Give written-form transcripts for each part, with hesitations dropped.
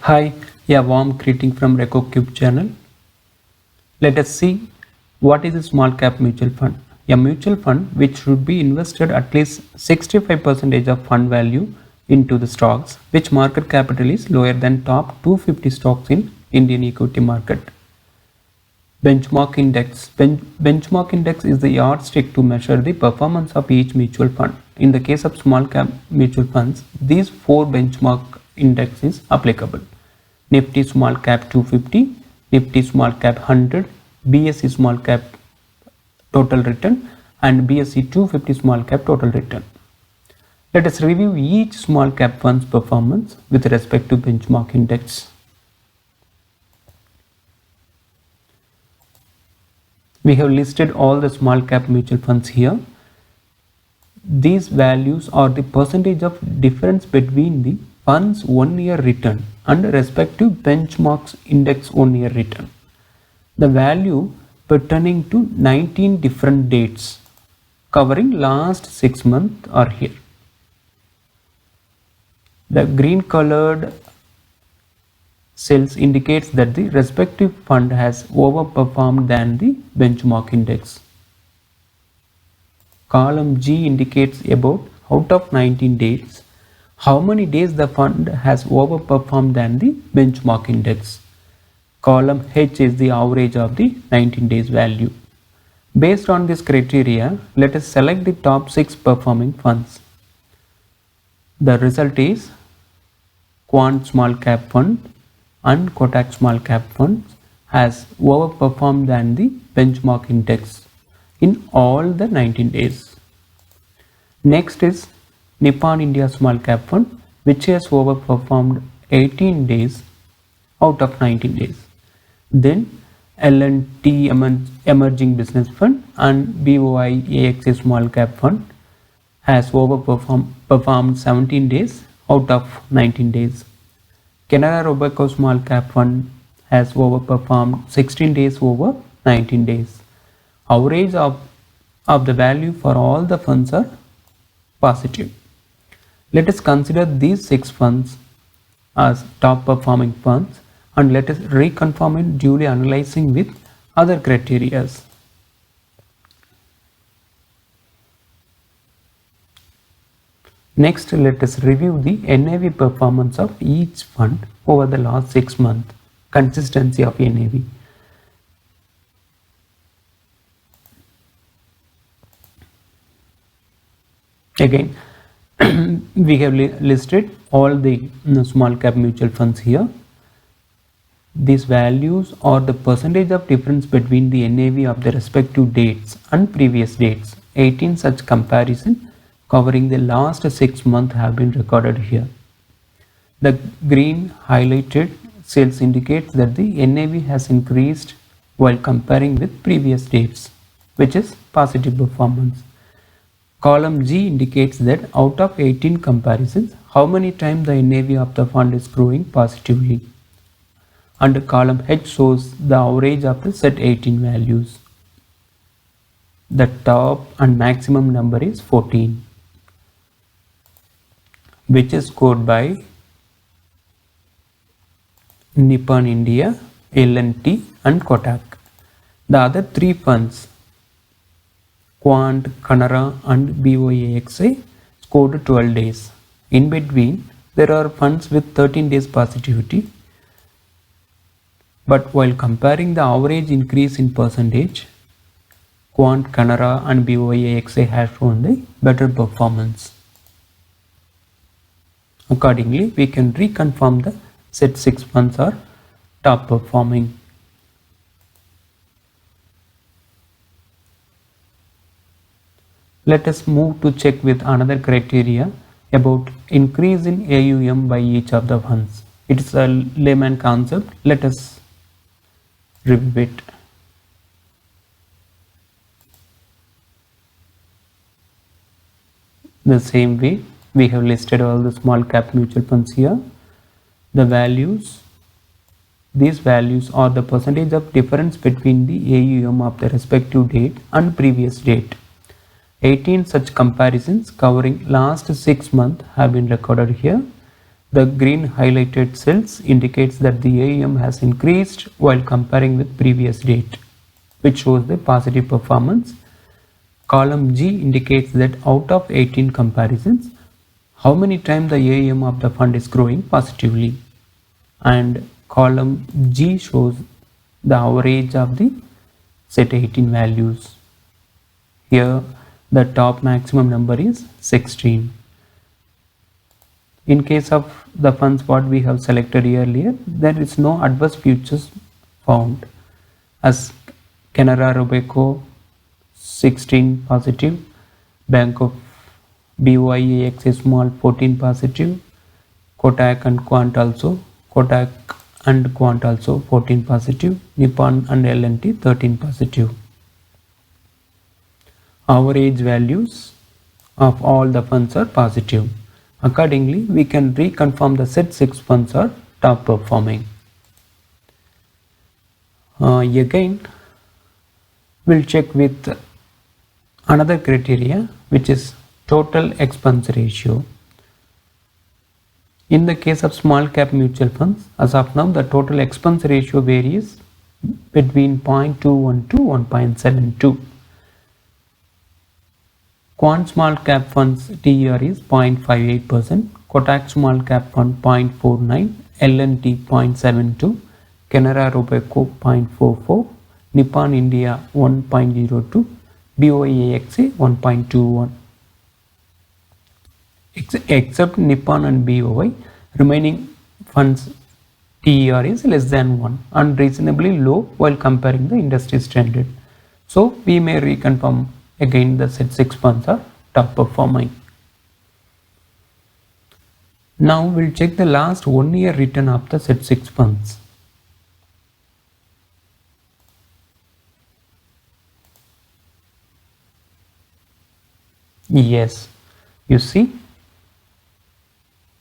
Hi, a warm greeting from RecoCube channel. Let us see what is a small cap mutual fund. A mutual fund which should be invested at least 65% of fund value into the stocks which market capital is lower than top 250 stocks in Indian equity market. Benchmark index. Benchmark index is the yardstick to measure the performance of each mutual fund. In the case of small cap mutual funds, these four benchmark index is applicable. Nifty small cap 250, Nifty small cap 100, BSE small cap total return and BSE 250 small cap total return. Let us review each small cap fund's performance with respect to benchmark index. We have listed all the small cap mutual funds here. These values are the percentage of difference between the fund's 1 year return and respective benchmarks index 1 year return. The value pertaining to 19 different dates covering last 6 months are here. The green colored cells indicates that the respective fund has overperformed than the benchmark index. Column G indicates about out of 19 days how many days the fund has overperformed than the benchmark index. Column H is the average of the 19 days value. Based on this criteria, let us select the top 6 performing funds. The result is Quant Small Cap Fund and Kotak Small Cap Fund has overperformed than the benchmark index in all the 19 days. Next is Nippon India Small Cap Fund, which has overperformed 18 days out of 19 days. Then L&T Emerging Business Fund and BOI AXA Small Cap Fund has overperformed 17 days out of 19 days. Canara Robeco Small Cap Fund has overperformed 16 days over 19 days. Average of the value for all the funds are positive. Let us consider these 6 funds as top performing funds and let us reconfirm it duly analyzing with other criteria. Next, let us review the NAV performance of each fund over the last 6 months. Consistency of NAV. Again, we have listed all the small cap mutual funds here. These values are the percentage of difference between the NAV of the respective dates and previous dates. 18 such comparison covering the last 6 months have been recorded here. The green highlighted cells indicates that the NAV has increased while comparing with previous dates, which is positive performance. Column G indicates that out of 18 comparisons, how many times the NAV of the fund is growing positively. And column H shows the average of the set 18 values. The top and maximum number is 14, which is scored by Nippon India, L&T and Kotak. The other 3 funds, Quant, Canara and BOAXA, scored 12 days. In between, there are funds with 13 days positivity. But while comparing the average increase in percentage, Quant, Canara and BOAXA have shown the better performance. Accordingly, we can reconfirm the set 6 funds are top performing. Let us move to check with another criteria about increase in AUM by each of the funds. It is a layman concept. Let us review it. The same way, we have listed all the small cap mutual funds here. The values, these values are the percentage of difference between the AUM of the respective date and previous date. 18 such comparisons covering last 6 months have been recorded here. The green highlighted cells indicates that the AUM has increased while comparing with previous date, which shows the positive performance. Column G indicates that out of 18 comparisons, how many times the AUM of the fund is growing positively. And column G shows the average of the set 18 values. Here the top maximum number is 16. In case of the funds what we have selected earlier, there is no adverse futures found, as Canara Robeco 16 positive, Bank of BYAX small 14 positive, Kotak and Quant also 14 positive, Nippon and L&T 13 positive. Average values of all the funds are positive. Accordingly, we can reconfirm the set 6 funds are top performing. Again, we'll check with another criteria, which is total expense ratio. In the case of small cap mutual funds, as of now, the total expense ratio varies between 0.21 to 1.72. Quant small cap funds TER is 0.58%, Kotak small cap fund 0.49, L&T 0.72, Canara Robeco 0.44, Nippon India 1.02, BOIAXA 1.21. Except Nippon and BOI, remaining funds TER is less than 1 and reasonably low while comparing the industry standard. So we may reconfirm again the set 6 funds are top performing. Now we'll check the last 1 year return of the set 6 funds. Yes, you see,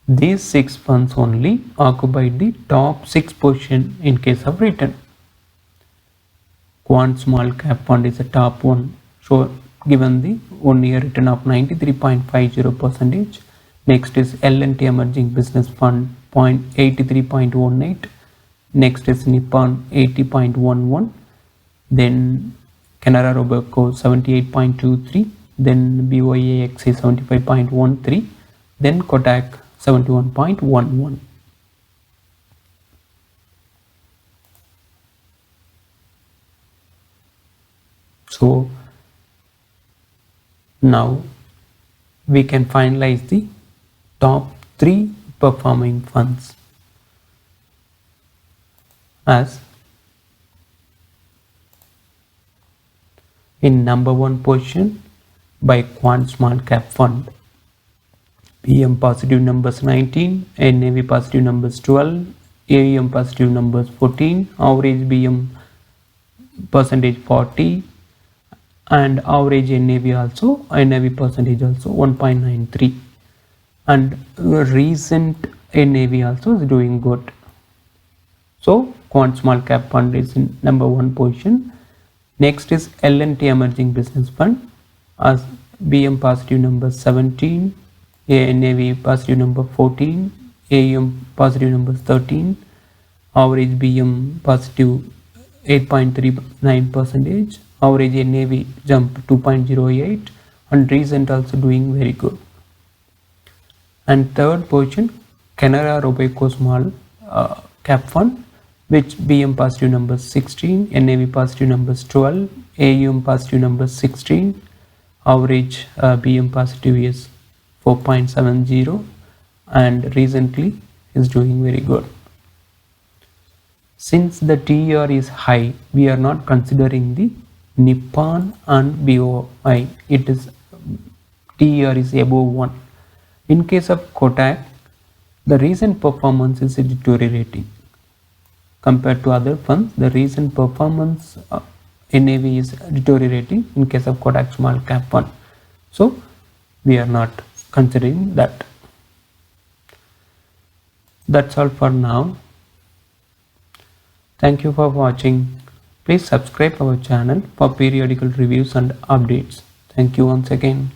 these 6 funds only occupied the top 6 position in case of return. Quant small cap fund is the top one, so given the 1 year return of 93.50%. Next is L&T emerging business fund 83.18. Next is Nippon 80.11. Then Canara Robeco 78.23. Then BOIAXA 75.13. Then Kotak 71.11. So now we can finalize the top 3 performing funds as in number 1 position by Quant small cap fund, PM positive numbers 19, NAV positive numbers 12, AUM positive numbers 14, average BM percentage 40, and average NAV percentage also 1.93, and recent NAV also is doing good. So Quant small cap fund is in number 1 position. Next is L&T emerging business fund as BM positive number 17, NAV positive number 14, AUM positive number 13, average BM positive 8.39%, average NAV jump 2.08, and recent also doing very good. And third position, Canara Robeco small cap fund, which BM positive numbers 16, NAV positive numbers 12, AUM positive numbers 16, average BM positive is 4.70, and recently is doing very good. Since the TER is high, we are not considering the Nippon and BOI. It is TER is above 1. In case of Kotak, the recent performance is deteriorating. Compared to other funds, the recent performance NAV is deteriorating in case of Kotak small cap fund. So we are not considering that. That's all for now. Thank you for watching. Please subscribe our channel for periodical reviews and updates. Thank you once again.